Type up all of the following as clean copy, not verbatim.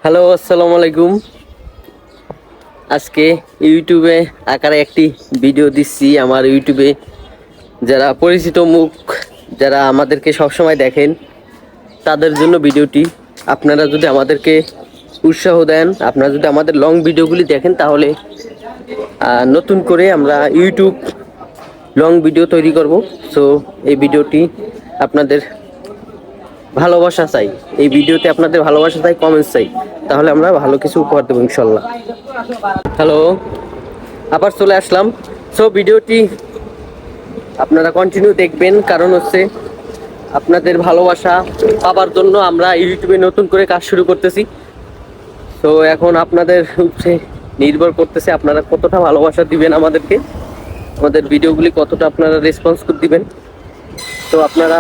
Hello, আসসালামু আলাইকুম। আজকে ইউটিউবে আকারে একটি ভিডিও দিচ্ছি। আমার ইউটিউবে যারা পরিচিত মুখ, যারা আমাদেরকে সবসময় দেখেন, তাদের জন্য ভিডিওটি। আপনারা যদি আমাদেরকে উৎসাহ দেন, আপনারা যদি আমাদের লং ভিডিওগুলি দেখেন, তাহলে নতুন করে আমরা ইউটিউব লং ভিডিও তৈরি করব। সো এই ভিডিওটি আপনাদের ভালোবাসা চাই, এই ভিডিওতে আপনাদের ভালোবাসা চাই, কমেন্টস চাই, তাহলে আমরা ভালো কিছু উপহার দেবো ইনশাল্লাহ। হ্যালো, আবার চলে আসলাম। সো ভিডিওটি আপনারা কন্টিনিউ দেখবেন, কারণ হচ্ছে আপনাদের ভালোবাসা পাবার জন্য আমরা ইউটিউবে নতুন করে কাজ শুরু করতেছি। তো এখন আপনাদের উপরে নির্ভর করতেছে আপনারা কতটা ভালোবাসা দিবেন আমাদেরকে, আমাদের ভিডিওগুলি কতটা আপনারা রেসপন্স দিবেন। তো আপনারা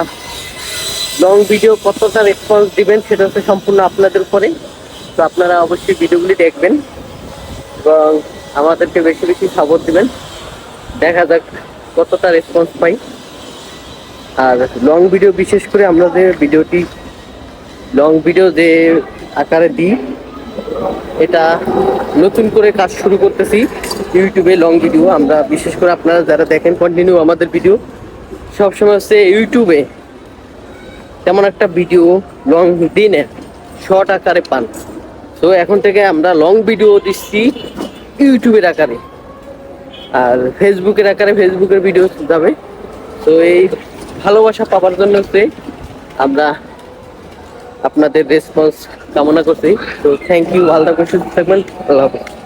লং ভিডিও কতটা রেসপন্স দিবেন সেটা হচ্ছে সম্পূর্ণ আপনাদের উপরে। তো আপনারা অবশ্যই ভিডিওগুলি দেখবেন এবং আমাদেরকে বেশি বেশি সাপোর্ট দিবেন। দেখা যাক কতটা রেসপন্স পাই। আর লং ভিডিও, বিশেষ করে আমরা যে ভিডিওটি লং ভিডিও যে আকারে দিই, এটা নতুন করে কাজ শুরু করতেছি ইউটিউবে। লং ভিডিও আমরা বিশেষ করে আপনারা যারা দেখেন কন্টিনিউ আমাদের ভিডিও, সবসময় হচ্ছে ইউটিউবে তেমন একটা ভিডিও লং দিনে শর্ট আকারে পান। তো এখন থেকে আমরা লং ভিডিও দিচ্ছি ইউটিউবের আকারে, আর ফেসবুকের আকারে ফেসবুকের ভিডিও যাবে। তো এই ভালোবাসা পাওয়ার জন্য হচ্ছে আমরা আপনাদের রেসপন্স কামনা করছি। তো থ্যাংক ইউ, ভালো থাকবেন, সুস্থ থাকবেন, আল্লাহ হাফেজ।